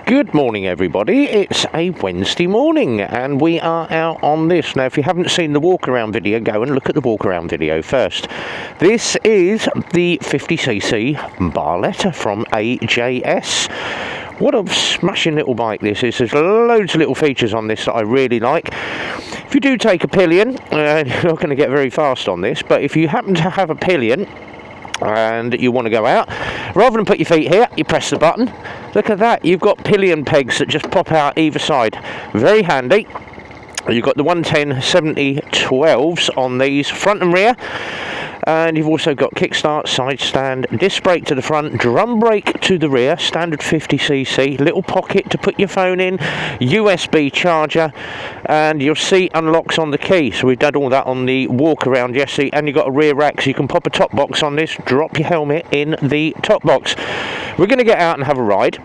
Good morning, everybody. It's a Wednesday morning and we are out on this. Now, if you haven't seen the walk around video, go and look at the walk around video first. This is the 50cc Barletta from AJS. What a smashing little bike this is. There's loads of little features on this that I really like. If you do take a pillion, you're not going to get very fast on this, but if you happen to have a pillion and you want to go out, rather than put your feet here, you press the button. Look at that, you've got pillion pegs that just pop out either side. Very handy. You've got the 110/70 12s on these, front and rear. And you've also got kickstart, side stand, disc brake to the front, drum brake to the rear, standard 50cc, little pocket to put your phone in, USB charger, and your seat unlocks on the key. So we've done all that on the walk around yesterday, and you've got a rear rack so you can pop a top box on this, drop your helmet in the top box. We're going to get out and have a ride.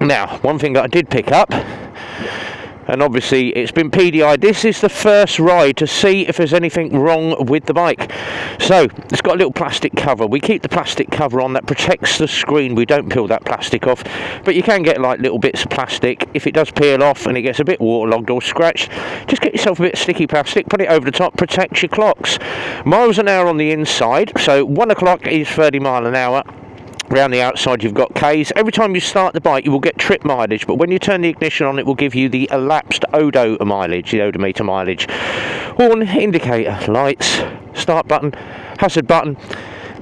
Now, one thing that I did pick up, and obviously it's been PDI'd, this is the first ride to see if there's anything wrong with the bike. So it's got a little plastic cover. We keep the plastic cover on, that protects the screen. We don't peel that plastic off, but you can get like little bits of plastic. If it does peel off and it gets a bit waterlogged or scratched, just get yourself a bit of sticky plastic, put it over the top, protects your clocks. Miles an hour on the inside, so 1 o'clock is 30 mile an hour. Around the outside you've got K's. Every time you start the bike you will get trip mileage, but when you turn the ignition on it will give you the elapsed odo mileage, the odometer mileage. Horn, indicator, lights, start button, hazard button,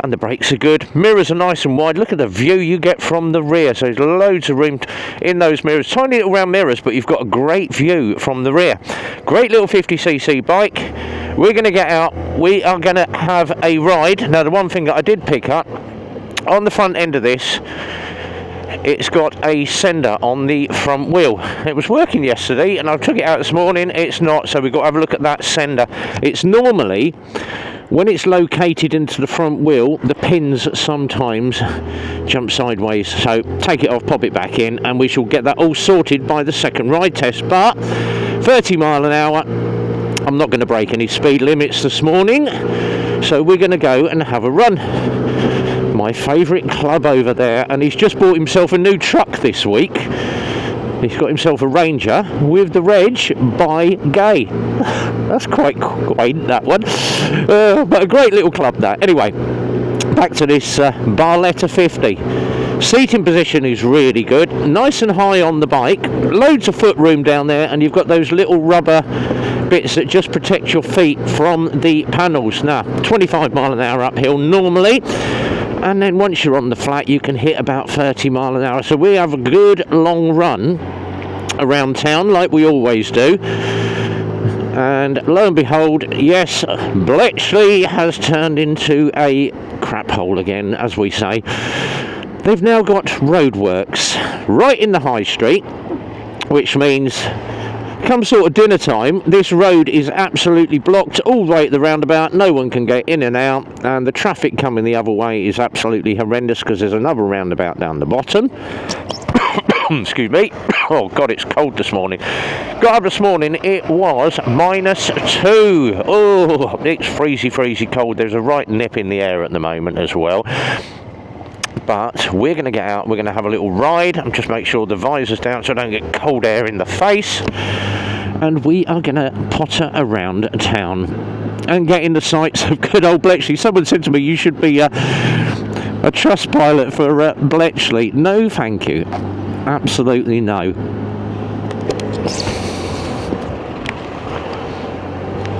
and the brakes are good. Mirrors are nice and wide. Look at the view you get from the rear. So there's loads of room in those mirrors. Tiny little round mirrors, but you've got a great view from the rear. Great little 50cc bike. We're going to get out. We are going to have a ride. Now, the one thing that I did pick up, on the front end of this, it's got a sender on the front wheel. It was working yesterday and I took it out this morning. It's not, so we've got to have a look at that sender. It's normally, when it's located into the front wheel, the pins sometimes jump sideways. So take it off, pop it back in, and we shall get that all sorted by the second ride test. But 30 mile an hour, I'm not going to break any speed limits this morning, so we're going to go and have a run. My favourite club over there, and he's just bought himself a new truck this week. He's got himself a Ranger with the reg by Gay. That's quite quaint, that one. But a great little club, that. Anyway, back to this Barletta 50. Seating position is really good, nice and high on the bike, loads of foot room down there, and you've got those little rubber bits that just protect your feet from the panels. Now, 25 mile an hour uphill normally, and then once you're on the flat you can hit about 30 mile an hour. So we have a good long run around town like we always do. And lo and behold, yes, Bletchley has turned into a crap hole again, as we say. They've now got roadworks right in the high street, which means come sort of dinner time, this road is absolutely blocked all the way at the roundabout. No one can get in and out, and the traffic coming the other way is absolutely horrendous because there's another roundabout down the bottom. Excuse me. Oh God, it's cold this morning. Got up this morning, it was -2. Oh, it's freezy cold. There's a right nip in the air at the moment as well. But we're going to get out, we're going to have a little ride, and just make sure the visor's down so I don't get cold air in the face. And we are going to potter around town and get in the sights of good old Bletchley. Someone said to me, you should be a trust pilot for Bletchley. No, thank you. Absolutely no.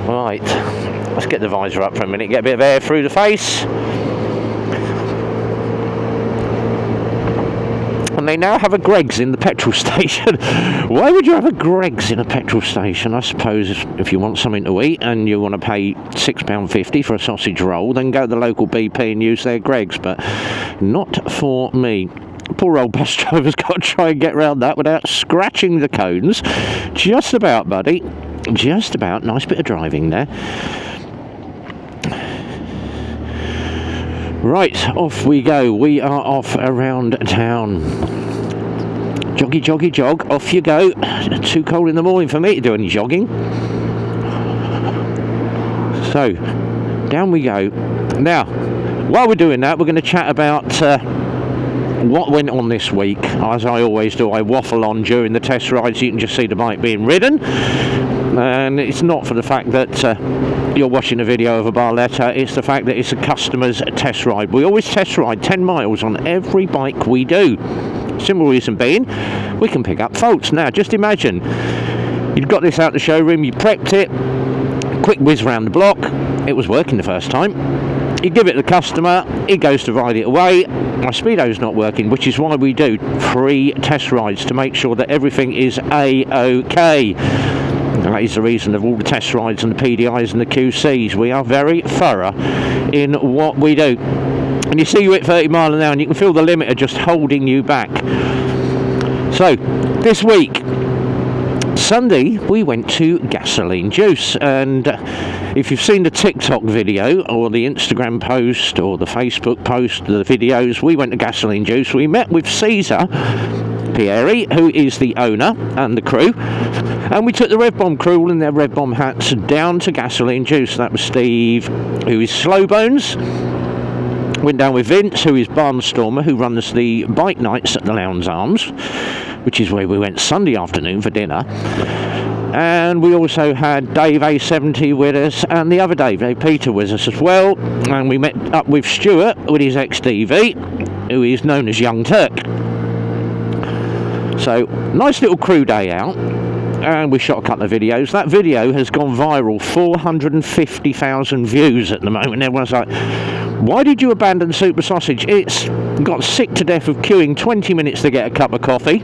Right, let's get the visor up for a minute, get a bit of air through the face. And they now have a Greggs in the petrol station. Why would you have a Greggs in a petrol station? I suppose if you want something to eat and you want to pay £6.50 for a sausage roll, then go to the local BP and use their Greggs, but not for me. Poor old bus driver's got to try and get around that without scratching the cones. Just about, buddy. Just about. Nice bit of driving there. Right, off we go. We are off around town. Joggy, joggy, jog. Off you go. Too cold in the morning for me to do any jogging. So, down we go. Now, while we're doing that, we're going to chat about what went on this week. As I always do, I waffle on during the test rides. You can just see the bike being ridden, and it's not for the fact that you're watching a video of a Barletta, it's the fact that it's a customer's test ride. We always test ride 10 miles on every bike we do. Simple reason being, we can pick up faults. Now just imagine you've got this out the showroom, you prepped it, quick whiz around the block, it was working the first time, you give it to the customer, he goes to ride it away, my speedo's not working, which is why we do free test rides to make sure that everything is A-OK. That is the reason of all the test rides and the PDIs and the QCs. We are very thorough in what we do. And you see you at 30 miles an hour and you can feel the limiter just holding you back. So, this week, Sunday, we went to Gasoline Juice, and if you've seen the TikTok video or the Instagram post or the Facebook post, the videos, we went to Gasoline Juice. We met with Caesar Pierre, who is the owner, and the crew, and we took the Red Bomb crew all in their Red Bomb hats down to Gasoline Juice. That was Steve, who is Slow Bones. Went down with Vince, who is Barnstormer, who runs the bike nights at the Lowndes Arms, which is where we went Sunday afternoon for dinner. And we also had Dave A70 with us, and the other Dave Peter, was us as well. And we met up with Stuart with his XDV, who is known as Young Turk. So, nice little crew day out, and we shot a couple of videos. That video has gone viral, 450,000 views at the moment. Everyone's like, why did you abandon Super Sausage? It's got sick to death of queuing 20 minutes to get a cup of coffee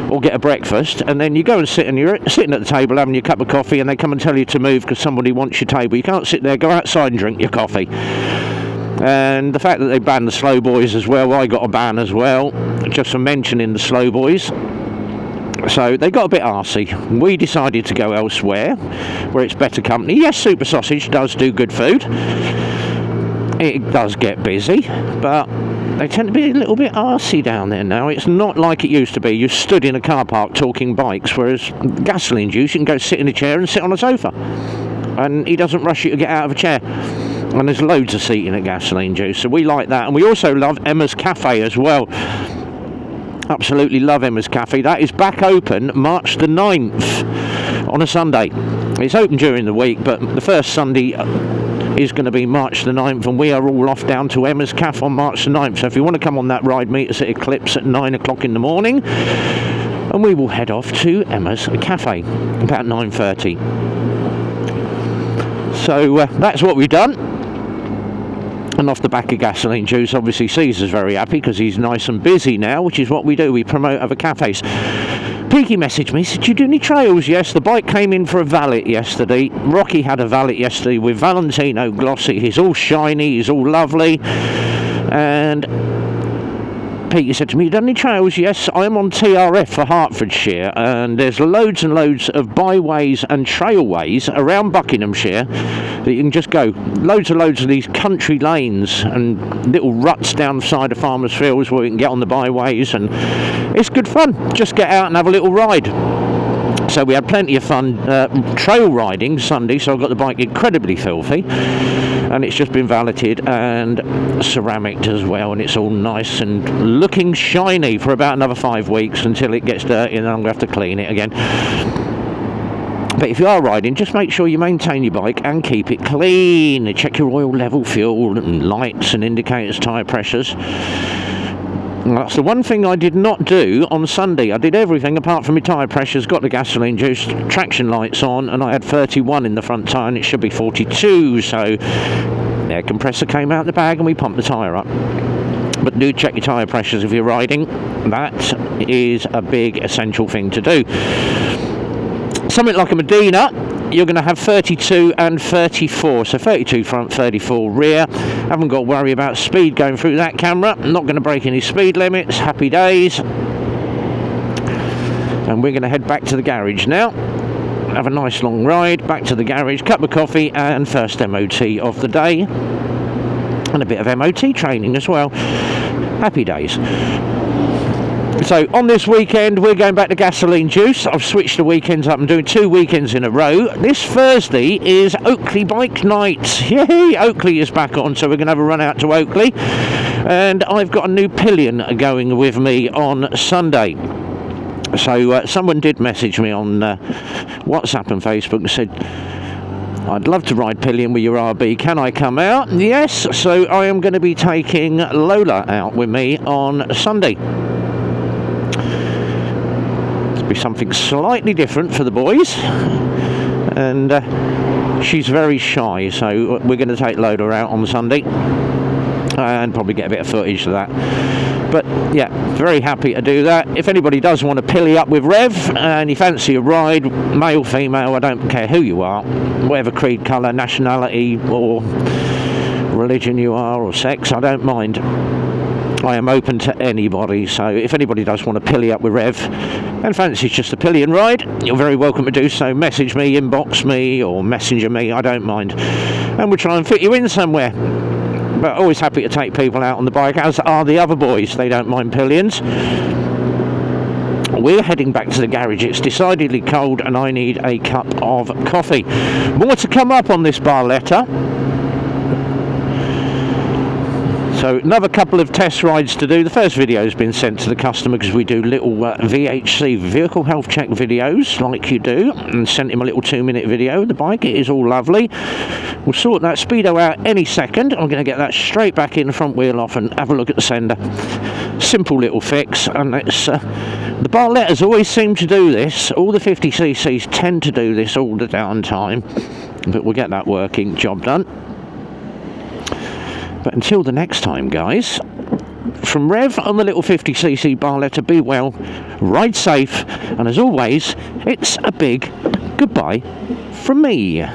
or get a breakfast, and then you go and sit and you're sitting at the table having your cup of coffee, and they come and tell you to move because somebody wants your table. You can't sit there, go outside and drink your coffee. And the fact that they banned the Slow Boys as well, I got a ban as well, just for mentioning the Slow Boys. So they got a bit arsey. We decided to go elsewhere, where it's better company. Yes, Super Sausage does do good food. It does get busy, but they tend to be a little bit arsey down there now. It's not like it used to be. You stood in a car park talking bikes, whereas Gasoline Juice, you can go sit in a chair and sit on a sofa. And he doesn't rush you to get out of a chair. And there's loads of seating at Gasoline Juice, so we like that. And we also love Emma's Cafe as well. Absolutely love Emma's Cafe. That is back open March the 9th on a Sunday. It's open during the week, but the first Sunday is going to be March the 9th, and we are all off down to Emma's Cafe on March the 9th. So if you want to come on that ride, meet us at Eclipse at 9 o'clock in the morning, and we will head off to Emma's Cafe about 9:30. So that's what we've done. And off the back of Gasoline Juice, obviously Caesar's very happy because he's nice and busy now, which is what we do. We promote other cafes. Peaky messaged me, said, do you do any trails? Yes, the bike came in for a valet yesterday. Rocky had a valet yesterday with Valentino Glossi. He's all shiny, he's all lovely. And Peter said to me, you done any trails? Yes, I'm on TRF for Hertfordshire, and there's loads and loads of byways and trailways around Buckinghamshire that you can just go. Loads and loads of these country lanes and little ruts down the side of farmers' fields where you can get on the byways, and it's good fun. Just get out and have a little ride. So we had plenty of fun trail riding Sunday, so I got the bike incredibly filthy, and it's just been valeted and ceramic as well, and it's all nice and looking shiny for about another 5 weeks until it gets dirty, and then I'm going to have to clean it again. But if you are riding, just make sure you maintain your bike and keep it clean. Check your oil level, fuel and lights and indicators, tyre pressures. That's the one thing I did not do on Sunday. I did everything apart from my tyre pressures, got the Gasoline Juice, traction lights on, and I had 31 in the front tyre, and it should be 42, so the air compressor came out the bag and we pumped the tyre up. But do check your tyre pressures if you're riding. That is a big essential thing to do. Something like a Medina, you're going to have 32 and 34, so 32 front, 34 rear. Haven't got to worry about speed going through that camera. Not going to break any speed limits. Happy days. And we're going to head back to the garage now. Have a nice long ride back to the garage, cup of coffee, and first MOT of the day, and a bit of MOT training as well. Happy days. So on this weekend we're going back to Gasoline Juice. I've switched the weekends up and doing 2 weekends in a row. This Thursday is Oakley Bike Night. Yay! Oakley is back on, so we're going to have a run out to Oakley. And I've got a new pillion going with me on Sunday. So someone did message me on WhatsApp and Facebook and said, I'd love to ride pillion with your RB, can I come out? Yes, so I am going to be taking Lola out with me on Sunday. It'll be something slightly different for the boys, and she's very shy, so we're going to take Lola out on Sunday and probably get a bit of footage of that. But yeah, very happy to do that. If anybody does want to pilly up with Rev and you fancy a ride, male, female, I don't care who you are, whatever creed, colour, nationality or religion you are, or sex, I don't mind. I am open to anybody, so if anybody does want to pilly up with Rev and fancies just a pillion ride, you're very welcome to do so. Message me, inbox me or messenger me, I don't mind, and we'll try and fit you in somewhere. But always happy to take people out on the bike, as are the other boys. They don't mind pillions. We're heading back to the garage. It's decidedly cold and I need a cup of coffee. More to come up on this Barletta. So another couple of test rides to do. The first video has been sent to the customer because we do little VHC, vehicle health check videos like you do, and sent him a little 2-minute video of the bike. It is all lovely. We'll sort that speedo out any second. I'm going to get that straight back in, the front wheel off, and have a look at the sender. Simple little fix, and it's the Barlettas always seem to do this. All the 50cc's tend to do this all the darn time, but we'll get that working, job done. But until the next time, guys, from Rev on the little 50cc Barletta, be well, ride safe, and as always, it's a big goodbye from me.